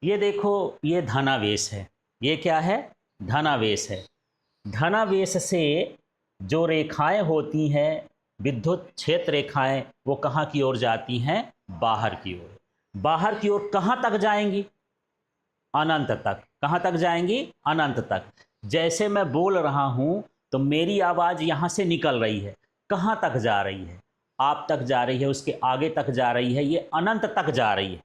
ये देखो, ये धनावेश है। ये क्या है? धनावेश है। धनावेश से जो रेखाएं होती हैं, विद्युत क्षेत्र रेखाएं, वो कहाँ की ओर जाती हैं? बाहर की ओर। बाहर की ओर कहाँ तक जाएंगी? अनंत तक। कहाँ तक जाएंगी? अनंत तक। जैसे मैं बोल रहा हूं तो मेरी आवाज यहां से निकल रही है, कहाँ तक जा रही है? आप तक जा रही है, उसके आगे तक जा रही है, ये अनंत तक जा रही है।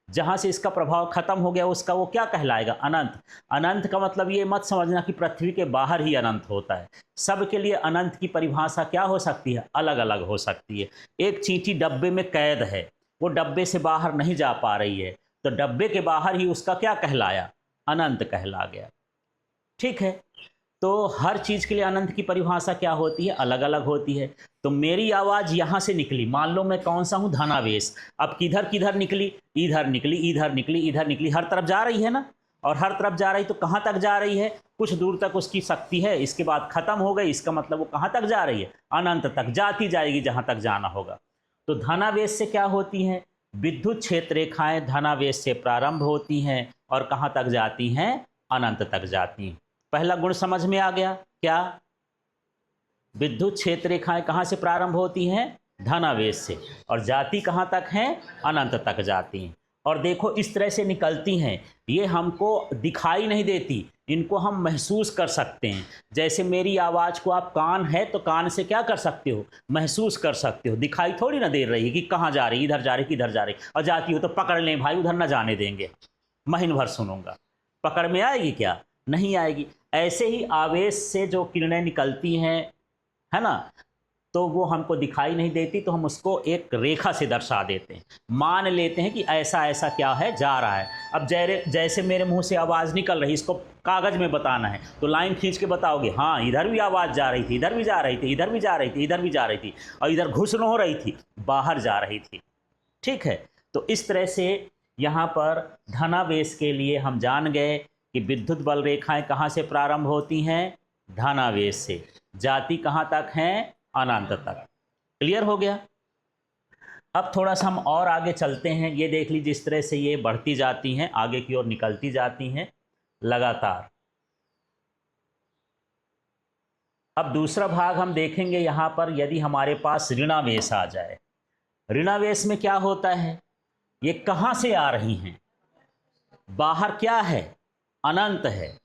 जहां से इसका प्रभाव खत्म हो गया उसका वो क्या कहलाएगा? अनंत। अनंत का मतलब ये मत समझना कि पृथ्वी के बाहर ही अनंत होता है। सबके लिए अनंत की परिभाषा क्या हो सकती है? अलग अलग हो सकती है। एक चींटी डब्बे में कैद है, वो डब्बे से बाहर नहीं जा पा रही है, तो डब्बे के बाहर ही उसका क्या कहलाया? अनंत कहला गया। ठीक है। तो हर चीज के लिए अनंत की परिभाषा क्या होती है? अलग अलग होती है। तो मेरी आवाज यहां से निकली, मान लो मैं कौन सा हूं? धनावेश। अब किधर किधर निकली? इधर निकली, इधर निकली, इधर निकली, हर तरफ जा रही है ना। और हर तरफ जा रही तो कहां तक जा रही है? कुछ दूर तक उसकी शक्ति है, इसके बाद खत्म हो गई, इसका मतलब वो कहां तक जा रही है? अनंत तक जाती जाएगी जहां तक जाना होगा। तो धनावेश से क्या होती हैं? विद्युत क्षेत्र रेखाएं धनावेश से प्रारंभ होती हैं और कहां तक जाती हैं? अनंत तक जाती हैं। पहला गुण समझ में आ गया क्या? विद्युत क्षेत्र रेखाएं कहां से प्रारंभ होती हैं? धनावेश से। और जाती कहां तक हैं? अनंत तक जाती हैं। और देखो इस तरह से निकलती हैं। ये हमको दिखाई नहीं देती, इनको हम महसूस कर सकते हैं। जैसे मेरी आवाज को आप कान है तो कान से क्या कर सकते हो? महसूस कर सकते हो। दिखाई थोड़ी ना दे रही है कि कहाँ जा रही, इधर जा रही, किधर जा रही। और जाती हो तो पकड़ लें भाई, उधर ना जाने देंगे, महीन भर सुनूंगा। पकड़ में आएगी क्या? नहीं आएगी। ऐसे ही आवेश से जो किरणें निकलती हैं, है ना, तो वो हमको दिखाई नहीं देती, तो हम उसको एक रेखा से दर्शा देते हैं। मान लेते हैं कि ऐसा ऐसा क्या है, जा रहा है। अब जैसे मेरे मुंह से आवाज़ निकल रही, इसको कागज़ में बताना है तो लाइन खींच के बताओगे, हाँ इधर भी आवाज़ जा रही थी, इधर भी जा रही थी, इधर भी जा रही थी, इधर भी जा रही थी, और इधर घुसन हो रही थी, बाहर जा रही थी। ठीक है। तो इस तरह से यहाँ पर धनावेश के लिए हम जान गए कि विद्युत बल रेखाएं कहाँ से प्रारंभ होती हैं? धनावेश से। जाती कहाँ तक हैं? अनंत तक। क्लियर हो गया? अब थोड़ा सा हम और आगे चलते हैं। ये देख लीजिए, जिस तरह से ये बढ़ती जाती हैं, आगे की ओर निकलती जाती हैं लगातार। अब दूसरा भाग हम देखेंगे यहाँ पर, यदि हमारे पास ऋणावेश आ जाए। ऋणावेश में क्या होता है? ये कहाँ से आ रही हैं? बाहर क्या है? अनंत है।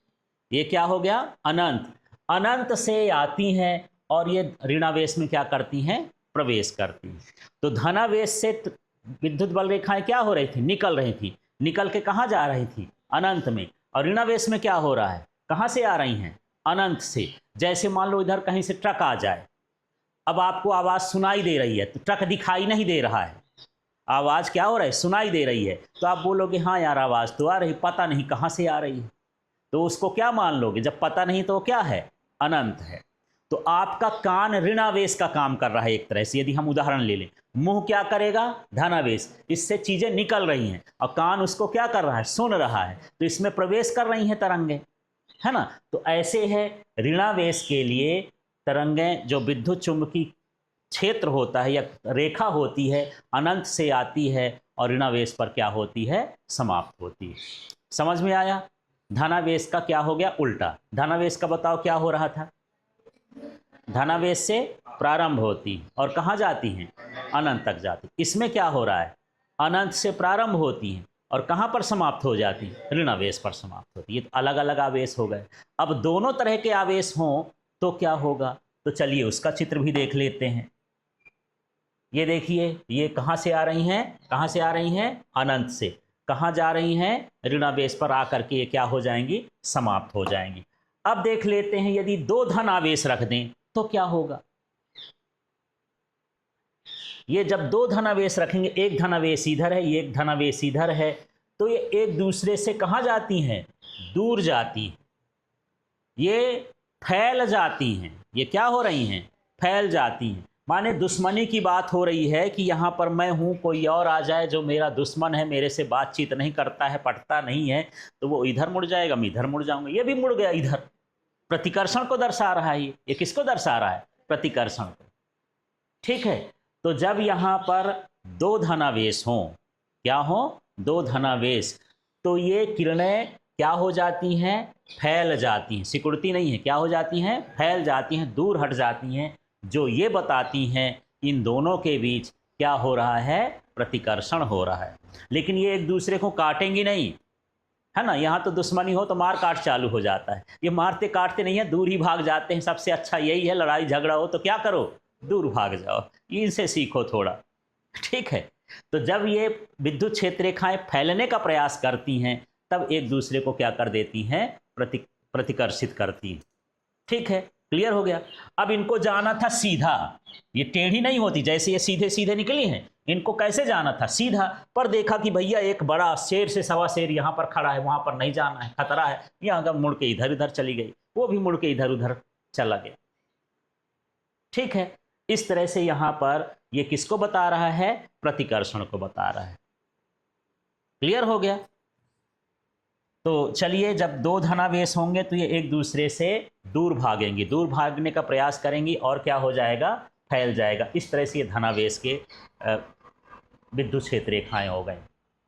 ये क्या हो गया? अनंत। अनंत से आती हैं और ये ऋणावेश में क्या करती हैं? प्रवेश करती हैं। तो धनावेश से विद्युत बल रेखाएं क्या हो रही थी? निकल रही थी। निकल के कहाँ जा रही थी? अनंत में। और ऋणावेश में क्या हो रहा है? कहाँ से आ रही हैं? अनंत से। जैसे मान लो इधर कहीं से ट्रक आ जाए, अब आपको आवाज़ सुनाई दे रही है, तो ट्रक दिखाई नहीं दे रहा है, आवाज़ क्या हो रहा है? सुनाई दे रही है। तो आप बोलोगे हाँ यार आवाज़ तो आ रही, पता नहीं कहाँ से आ रही है। तो उसको क्या मान लोगे? जब पता नहीं तो क्या है? अनंत है। तो आपका कान ऋणावेश का काम कर रहा है एक तरह से। यदि हम उदाहरण ले लें, मुंह क्या करेगा? धनावेश। इससे चीजें निकल रही हैं और कान उसको क्या कर रहा है? सुन रहा है। तो इसमें प्रवेश कर रही हैं तरंगें, है ना। तो ऐसे है ऋणावेश के लिए तरंगें, जो विद्युत चुंबकीय क्षेत्र होता है या रेखा होती है, अनंत से आती है और ऋणावेश पर क्या होती है? समाप्त होती है। समझ में आया? धनावेश का क्या हो गया? उल्टा। धनावेश का बताओ क्या हो रहा था? धनावेश से प्रारंभ होती और कहाँ जाती हैं? अनंत तक जाती। इसमें क्या हो रहा है? अनंत से प्रारंभ होती हैं और कहाँ पर समाप्त हो जाती? ऋणावेश पर समाप्त होती है। तो अलग अलग आवेश हो गए। अब दोनों तरह के आवेश हों तो क्या होगा? तो चलिए उसका चित्र भी देख लेते हैं। ये देखिए, ये कहाँ से आ रही हैं? कहाँ से आ रही हैं? अनंत से। कहाँ जा रही हैं? ऋणावेश पर आकर के ये क्या हो जाएंगी? समाप्त हो जाएंगी। अब देख लेते हैं, यदि दो धन आवेश रख दें तो क्या होगा? ये जब दो धनावेश रखेंगे, एक धनावेश इधर है, एक धनावेश इधर है, तो ये एक दूसरे से कहाँ जाती हैं? दूर जाती हैं। ये फैल जाती हैं। ये क्या हो रही हैं? फैल जाती हैं। माने दुश्मनी की बात हो रही है कि यहाँ पर मैं हूँ, कोई और आ जाए जो मेरा दुश्मन है, मेरे से बातचीत नहीं करता है, पटता नहीं है, तो वो इधर मुड़ जाएगा, मैं इधर मुड़ जाऊंगा। ये भी मुड़ गया इधर। प्रतिकर्षण को दर्शा रहा है। ये किसको दर्शा रहा है? प्रतिकर्षण को। ठीक है। तो जब यहाँ पर दो धनावेश हों, क्या हो? दो धनावेश, तो ये किरणें क्या हो जाती हैं, फैल जाती हैं, सिकुड़ती नहीं है, क्या हो जाती हैं, फैल जाती हैं, दूर हट जाती हैं, जो ये बताती हैं इन दोनों के बीच क्या हो रहा है, प्रतिकर्षण हो रहा है। लेकिन ये एक दूसरे को काटेंगी नहीं, है ना। यहाँ तो दुश्मनी हो तो मार काट चालू हो जाता है, ये मारते काटते नहीं है, दूर ही भाग जाते हैं। सबसे अच्छा यही है, लड़ाई झगड़ा हो तो क्या करो, दूर भाग जाओ, इनसे सीखो थोड़ा, ठीक है। तो जब ये विद्युत क्षेत्र रेखाएं फैलने का प्रयास करती हैं तब एक दूसरे को क्या कर देती हैं, प्रतिकर्षित करती हैं, ठीक है। क्लियर हो गया। अब इनको जाना था सीधा, ये टेढ़ी नहीं होती जैसे ये सीधे सीधे निकली हैं, इनको कैसे जाना था, सीधा। पर देखा कि भैया एक बड़ा शेर से सवा शेर यहाँ पर खड़ा है, वहाँ पर नहीं जाना है, खतरा है, यहाँ का मुड़ के इधर उधर चली गई, वो भी मुड़ के इधर उधर चला गया, ठीक है। इस तरह से यहाँ पर ये किसको बता रहा है, प्रतिकर्षण को बता रहा है। क्लियर हो गया। तो चलिए, जब दो धनावेश होंगे तो ये एक दूसरे से दूर भागेंगे, दूर भागने का प्रयास करेंगी और क्या हो जाएगा, फैल जाएगा। इस तरह से ये धनावेश के विद्युत क्षेत्र रेखाएं हो गए,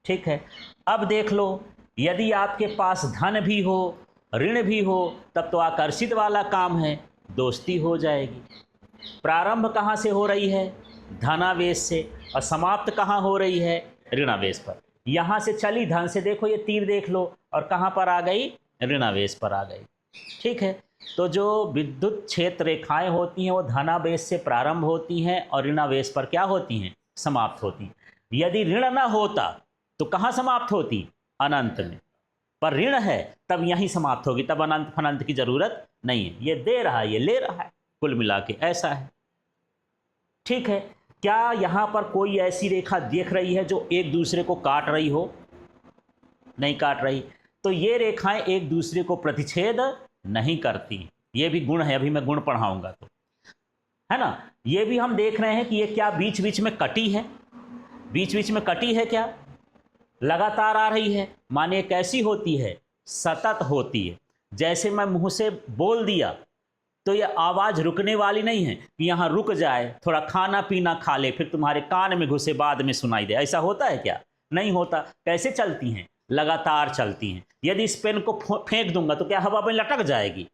ठीक है। अब देख लो, यदि आपके पास धन भी हो ऋण भी हो तब तो आकर्षित वाला काम है, दोस्ती हो जाएगी। प्रारंभ कहाँ से हो रही है, धनावेश से, और समाप्त कहाँ हो रही है, ऋणावेश पर। यहाँ से चली धन से, देखो ये तीर देख लो, और कहाँ पर आ गई, ऋणावेश पर आ गई, ठीक है। तो जो विद्युत क्षेत्र रेखाएं होती हैं वो धनावेश से प्रारंभ होती हैं और ऋणावेश पर क्या होती हैं, समाप्त होती हैं। यदि ऋण न होता तो कहाँ समाप्त होती, अनंत में, पर ऋण है तब यहीं समाप्त होगी, तब अनंत फनंत की जरूरत नहीं है। ये दे रहा है, ये ले रहा है, कुल मिला के ऐसा है, ठीक है। क्या यहाँ पर कोई ऐसी रेखा देख रही है जो एक दूसरे को काट रही हो, नहीं काट रही। तो ये रेखाएं एक दूसरे को प्रतिच्छेद नहीं करती, ये भी गुण है, अभी मैं गुण पढ़ाऊंगा तो, है ना। ये भी हम देख रहे हैं कि ये क्या बीच बीच में कटी है, बीच बीच में कटी है, क्या लगातार आ रही है, माने कैसी होती है, सतत होती है। जैसे मैं मुंह से बोल दिया तो ये आवाज़ रुकने वाली नहीं है कि यहाँ रुक जाए, थोड़ा खाना पीना खा ले, फिर तुम्हारे कान में घुसे बाद में सुनाई दे, ऐसा होता है क्या, नहीं होता। कैसे चलती हैं, लगातार चलती हैं। यदि इस पेन को फेंक दूंगा तो क्या हवा में लटक जाएगी,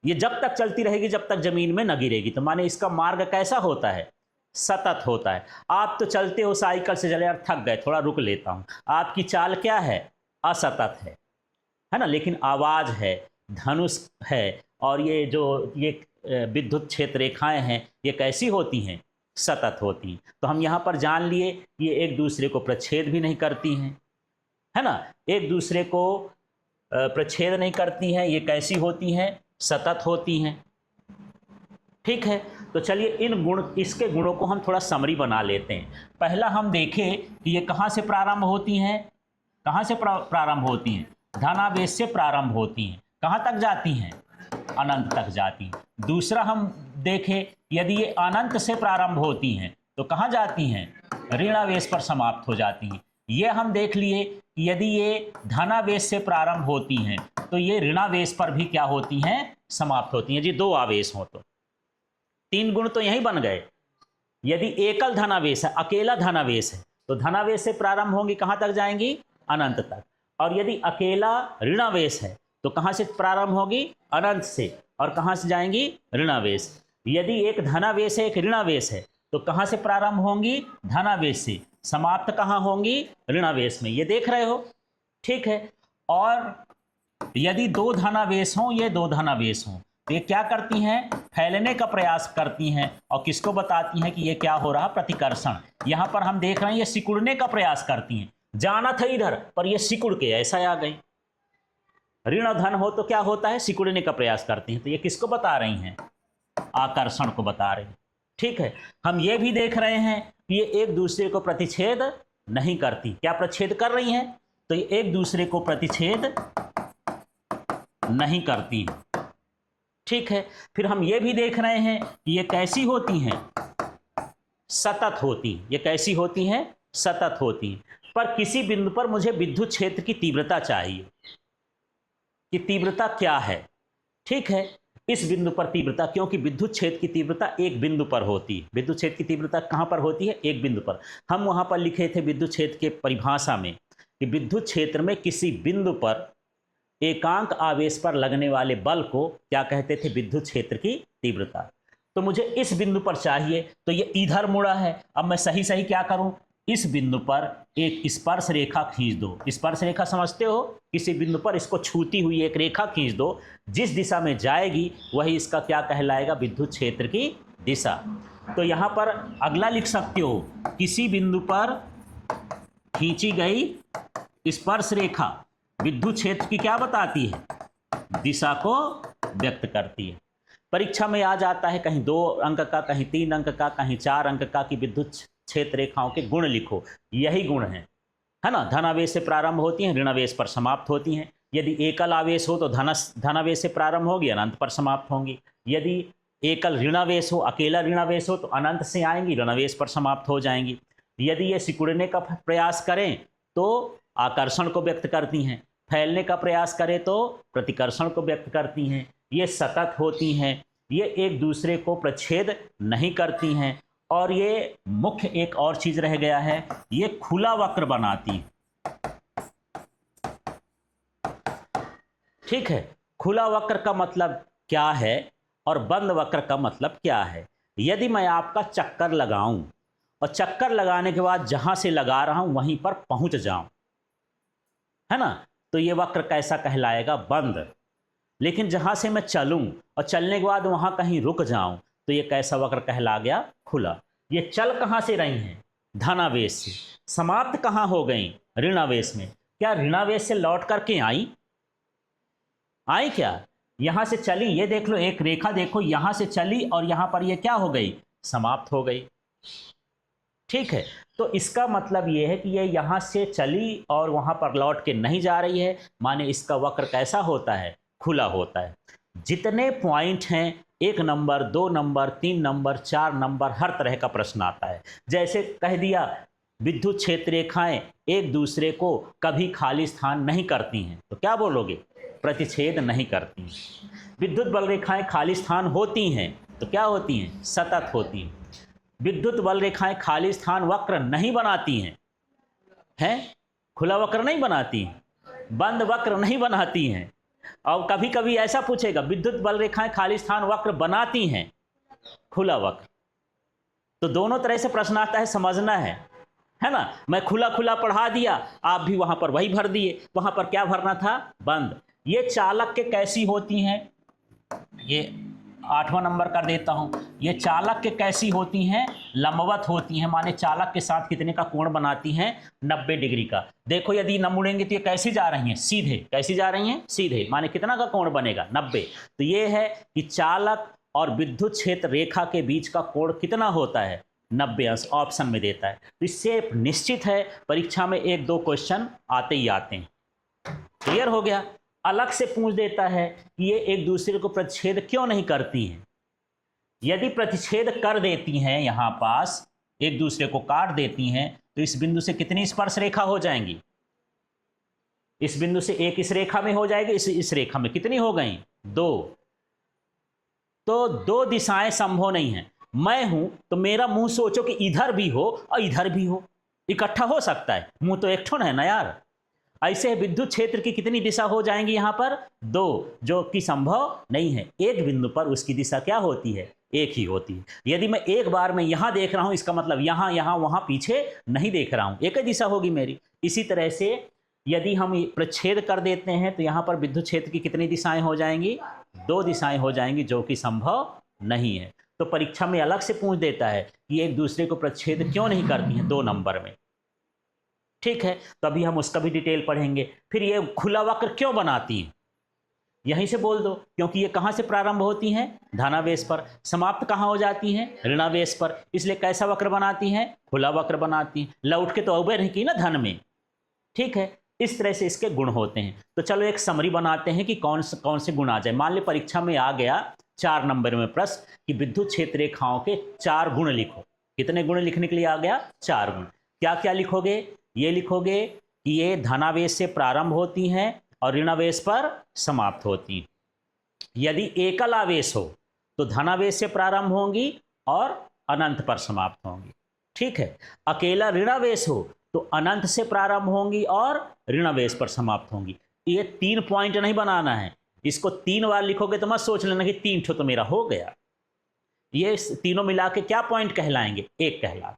ये जब तक चलती रहेगी जब तक जमीन में न गिरेगी। तो माने इसका मार्ग कैसा होता है, सतत होता है। आप तो चलते हो साइकिल से, चले यार थक गए थोड़ा रुक लेता हूँ, आपकी चाल क्या है, असतत है ना। लेकिन आवाज़ है, धनुष है, और ये जो ये विद्युत क्षेत्र रेखाएं हैं ये कैसी होती हैं, सतत होती हैं। तो हम यहाँ पर जान लिए ये एक दूसरे को प्रच्छेद भी नहीं करती हैं, है ना, एक दूसरे को प्रच्छेद नहीं करती हैं। ये कैसी होती हैं, सतत होती हैं, ठीक है। तो चलिए इन गुण, इसके गुणों को हम थोड़ा समरी बना लेते हैं। पहला हम देखें कि ये कहाँ से प्रारंभ होती हैं, कहाँ से प्रारंभ होती हैं, धनावेश से प्रारंभ होती हैं, कहाँ तक जाती हैं, अनंत तक जाती हैं। दूसरा हम देखें, यदि ये अनंत से प्रारंभ होती हैं तो कहाँ जाती हैं, ऋणावेश पर समाप्त हो जाती हैं। ये हम देख लिए कि यदि ये धनावेश से प्रारंभ होती हैं तो ये ऋणावेश पर भी क्या होती हैं, समाप्त होती हैं। जी दो आवेश हो तो तीन गुण तो यहीं बन गए। यदि एकल धनावेश है, अकेला धनावेश है, तो धनावेश से प्रारंभ होंगी, कहाँ तक जाएंगी, अनंत तक। और यदि अकेला ऋणावेश है तो कहाँ से प्रारंभ होगी, अनंत से, और कहाँ से जाएंगी, ऋणावेश। यदि एक धनावेश है एक ऋणावेश है तो कहाँ से प्रारंभ होंगी, धनावेश से, समाप्त कहाँ होंगी, ऋणावेश में। ये देख रहे हो, ठीक है। और यदि दो धनावेश हों, ये दो धनावेश हों, तो ये क्या करती हैं, फैलने का प्रयास करती हैं, और किसको बताती हैं कि ये क्या हो रहा, प्रतिकर्षण। यहाँ पर हम देख रहे हैं ये सिकुड़ने का प्रयास करती हैं, जाना था इधर पर ये सिकुड़ के ऐसा आ गई। ऋण धन हो तो क्या होता है, सिकुड़ने का प्रयास करती हैं। तो ये किसको बता रही हैं, आकर्षण को बता रही हैं, ठीक है। हम ये भी देख रहे हैं कि ये एक दूसरे को प्रतिच्छेद नहीं करती। क्या प्रतिच्छेद कर रही हैं, तो ये एक दूसरे को प्रतिच्छेद नहीं करती, ठीक है। फिर हम ये भी देख रहे हैं कि ये कैसी होती हैं, सतत होती। ये कैसी होती हैं, सतत होती। पर किसी बिंदु पर मुझे विद्युत क्षेत्र की तीव्रता चाहिए कि तीव्रता क्या है, ठीक है। इस बिंदु पर तीव्रता, क्योंकि विद्युत क्षेत्र की तीव्रता एक बिंदु पर होती है। विद्युत क्षेत्र की तीव्रता कहाँ पर होती है, एक बिंदु पर। हम वहाँ पर लिखे थे विद्युत क्षेत्र के परिभाषा में कि विद्युत क्षेत्र में किसी बिंदु पर एकांक आवेश पर लगने वाले बल को क्या कहते थे? विद्युत क्षेत्र की तीव्रता। तो मुझे इस बिंदु पर चाहिए, तो ये इधर मुड़ा है। अब मैं सही सही क्या करूं? इस बिंदु पर एक स्पर्श रेखा खींच दो। स्पर्श रेखा समझते हो? किसी बिंदु पर इसको छूती हुई एक रेखा खींच दो, जिस दिशा में जाएगी वही इसका क्या कहलाएगा? विद्युत क्षेत्र की दिशा। तो यहां पर अगला लिख सकते हो, किसी बिंदु पर खींची गई स्पर्श रेखा विद्युत क्षेत्र की क्या बताती है? दिशा को व्यक्त करती है। परीक्षा में आ जाता है कहीं 2 अंक का, कहीं 3 अंक का, कहीं 4 अंक का कि विद्युत क्षेत्र रेखाओं के गुण लिखो। यही गुण है ना? धनावेश से प्रारंभ होती हैं, ऋणावेश पर समाप्त होती हैं। यदि एकल आवेश हो तो धनावेश से प्रारंभ होगी, अनंत पर समाप्त होंगी। यदि एकल ऋणावेश हो, अकेला ऋणावेश हो तो अनंत से आएंगी, ऋणावेश पर समाप्त हो जाएंगी। यदि ये सिकुड़ने का प्रयास करें तो आकर्षण को व्यक्त करती हैं, फैलने का प्रयास करें तो प्रतिकर्षण को व्यक्त करती हैं। ये सतत होती हैं, ये एक दूसरे को प्रच्छेद नहीं करती हैं। और ये मुख्य एक और चीज रह गया है, ये खुला वक्र बनाती है। ठीक है, खुला वक्र का मतलब क्या है और बंद वक्र का मतलब क्या है? यदि मैं आपका चक्कर लगाऊं और चक्कर लगाने के बाद जहां से लगा रहा हूं वहीं पर पहुंच जाऊं, है ना, तो ये वक्र कैसा कहलाएगा? बंद। लेकिन जहां से मैं चलूं और चलने के बाद वहां कहीं रुक जाऊं तो ये कैसा वक्र कहला गया? खुला। ये चल कहां से रही हैं? धनावेश से। समाप्त कहां हो गई? ऋणावेश में। क्या ऋणावेश से लौट करके आई क्या? यहां से चली, ये देख लो, एक रेखा देखो, यहां से चली और यहां पर ये क्या हो गई? समाप्त हो गई। ठीक है, तो इसका मतलब ये है कि ये यहां से चली और वहां पर लौट के नहीं जा रही है, माने इसका वक्र कैसा होता है? खुला होता है। जितने पॉइंट हैं, 1 नंबर, 2 नंबर, 3 नंबर, 4 नंबर, हर तरह का प्रश्न आता है। जैसे कह दिया विद्युत क्षेत्र रेखाएं एक दूसरे को कभी खाली स्थान नहीं करती हैं, तो क्या बोलोगे? प्रतिच्छेद नहीं करती हैं। विद्युत बल रेखाएं खाली स्थान होती हैं तो क्या होती हैं? सतत होती हैं। विद्युत बल रेखाएं खाली स्थान वक्र नहीं बनाती हैं, खुला वक्र नहीं बनाती, बंद वक्र नहीं बनाती हैं। और कभी कभी ऐसा पूछेगा, विद्युत बल रेखाएं खाली स्थान वक्र बनाती हैं, खुला वक्र। तो दोनों तरह से प्रश्न आता है, समझना है ना? मैं खुला खुला पढ़ा दिया, आप भी वहां पर वही भर दिए। वहां पर क्या भरना था? बंद। ये चालक के कैसी होती हैं? ये 8वां नंबर कर देता हूं। ये चालक के कैसी होती हैं? लंबवत होती हैं, माने चालक के साथ कितने का कोण बनाती हैं? 90 डिग्री का। देखो यदि न मुड़ेंगे तो ये कैसी जा रही हैं? सीधे। कैसी जा रही हैं? सीधे। माने कितना का कोण बनेगा? 90। तो ये है कि चालक और विद्युत क्षेत्र रेखा के बीच का कोण कितना होता है? 90 अंश। ऑप्शन में देता है। तो इससे निश्चित है परीक्षा में 1-2 क्वेश्चन आते ही आते हैं। क्लियर हो गया? अलग से पूछ देता है कि ये एक दूसरे को प्रतिच्छेद क्यों नहीं करती हैं? यदि प्रतिच्छेद कर देती हैं, यहां पास एक दूसरे को काट देती हैं, तो इस बिंदु से कितनी स्पर्श रेखा हो जाएंगी? इस बिंदु से एक इस रेखा में हो जाएगी, इस रेखा में कितनी हो गई? 2। तो 2 दिशाएं संभव नहीं है। मैं हूं तो मेरा मुंह सोचो कि इधर भी हो और इधर भी हो, इकट्ठा हो सकता है? मुंह तो एक ठो है ना यार। ऐसे विद्युत क्षेत्र की कितनी दिशा हो जाएंगी? यहां पर 2, जो कि संभव नहीं है। एक बिंदु पर उसकी दिशा क्या होती है? एक ही होती है। यदि मैं एक बार में यहां देख रहा हूं, इसका मतलब यहां यहां वहां पीछे नहीं देख रहा हूं, एक ही दिशा होगी मेरी। इसी तरह से यदि हम प्रच्छेद कर देते हैं तो यहां पर विद्युत क्षेत्र की कितनी दिशाएं हो जाएंगी? 2 दिशाएं हो जाएंगी, जो कि संभव नहीं है। तो परीक्षा में अलग से पूछ देता है कि एक दूसरे को प्रच्छेद क्यों नहीं करती हैं 2 नंबर में। ठीक है, तो अभी हम उसका भी डिटेल पढ़ेंगे। फिर ये खुला वक्र क्यों बनाती हैं? यहीं से बोल दो, क्योंकि ये कहां से प्रारंभ होती हैं? धनावेश पर। समाप्त कहां हो जाती हैं? ऋणावेश पर। इसलिए कैसा वक्र बनाती हैं? खुला वक्र बनाती हैं। लौट के तो उबे नहीं की ना धन में। ठीक है, इस तरह से इसके गुण होते हैं। तो चलो एक समरी बनाते हैं कि कौन से गुण आ जाए। मान ली परीक्षा में आ गया 4 नंबर में प्रश्न कि विद्युत क्षेत्र रेखाओं के 4 गुण लिखो। कितने गुण लिखने के लिए आ गया? 4 गुण। क्या क्या लिखोगे? ये लिखोगे कि ये धनावेश से प्रारंभ होती हैं और ऋणावेश पर समाप्त होती हैं। यदि एकल आवेश हो तो धनावेश से प्रारंभ होंगी और अनंत पर समाप्त होंगी। ठीक है, अकेला ऋणावेश हो तो अनंत से प्रारंभ होंगी और ऋणावेश पर समाप्त होंगी। ये 3 पॉइंट नहीं बनाना है, इसको 3 बार लिखोगे तो मत सोच लेना कि 3 ठो तो मेरा हो गया। ये तीनों मिला के क्या पॉइंट कहलाएंगे? एक कहला।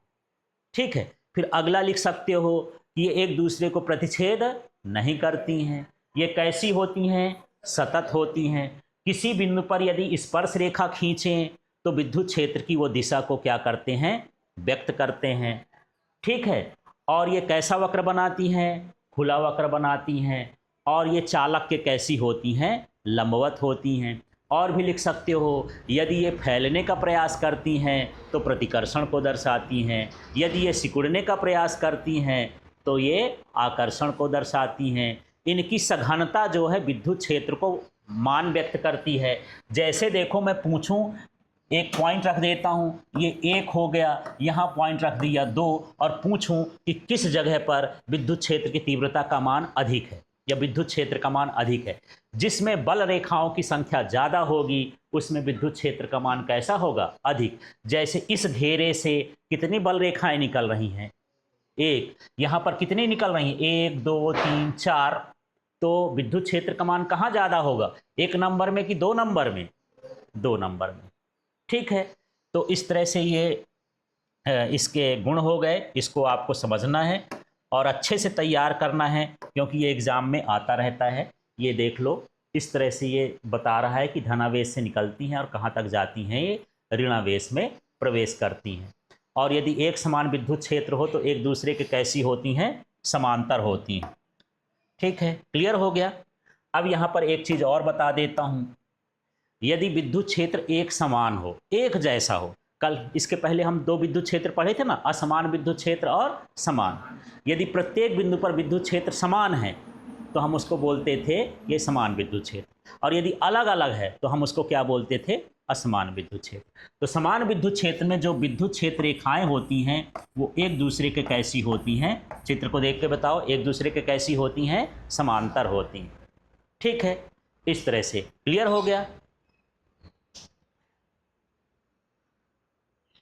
ठीक है, फिर अगला लिख सकते हो कि ये एक दूसरे को प्रतिच्छेद नहीं करती हैं। ये कैसी होती हैं? सतत होती हैं। किसी बिंदु पर यदि स्पर्श रेखा खींचें तो विद्युत क्षेत्र की वो दिशा को क्या करते हैं? व्यक्त करते हैं। ठीक है, और ये कैसा वक्र बनाती हैं? खुला वक्र बनाती हैं। और ये चालक के कैसी होती हैं? लंबवत होती हैं। और भी लिख सकते हो, यदि ये फैलने का प्रयास करती हैं तो प्रतिकर्षण को दर्शाती हैं। यदि ये सिकुड़ने का प्रयास करती हैं तो ये आकर्षण को दर्शाती हैं। इनकी सघनता जो है विद्युत क्षेत्र को मान व्यक्त करती है। जैसे देखो, मैं पूछूं, एक पॉइंट रख देता हूं, ये 1 हो गया, यहाँ पॉइंट रख दिया 2, और पूछूं कि किस जगह पर विद्युत क्षेत्र की तीव्रता का मान अधिक है या विद्युत क्षेत्र का मान अधिक है। जिसमें बल रेखाओं की संख्या ज़्यादा होगी उसमें विद्युत क्षेत्र का मान कैसा होगा? अधिक। जैसे इस घेरे से कितनी बल रेखाएं निकल रही हैं? 1। यहाँ पर कितनी निकल रही हैं? 1 2 3 4। तो विद्युत क्षेत्र का मान कहाँ ज़्यादा होगा? 1 नंबर में कि 2 नंबर में? 2 नंबर में। ठीक है, तो इस तरह से ये इसके गुण हो गए। इसको आपको समझना है और अच्छे से तैयार करना है क्योंकि ये एग्ज़ाम में आता रहता है। ये देख लो, इस तरह से ये बता रहा है कि धनावेश से निकलती हैं और कहाँ तक जाती हैं, ये ऋणावेश में प्रवेश करती हैं। और यदि एक समान विद्युत क्षेत्र हो तो एक दूसरे के कैसी होती हैं? समांतर होती हैं। ठीक है, क्लियर हो गया। अब यहाँ पर एक चीज़ और बता देता हूँ। यदि विद्युत क्षेत्र एक समान हो, एक जैसा हो, कल इसके पहले हम 2 विद्युत क्षेत्र पढ़े थे ना, असमान विद्युत क्षेत्र और समान। यदि प्रत्येक बिंदु पर विद्युत क्षेत्र समान है तो हम उसको बोलते थे ये समान विद्युत क्षेत्र, और यदि अलग अलग है तो हम उसको क्या बोलते थे? असमान विद्युत क्षेत्र। तो समान विद्युत क्षेत्र में जो विद्युत क्षेत्र रेखाएं होती हैं वो एक दूसरे के कैसी होती हैं? चित्र को देख के बताओ, एक दूसरे के कैसी होती हैं? समांतर होती हैं। ठीक है, इस तरह से क्लियर हो गया।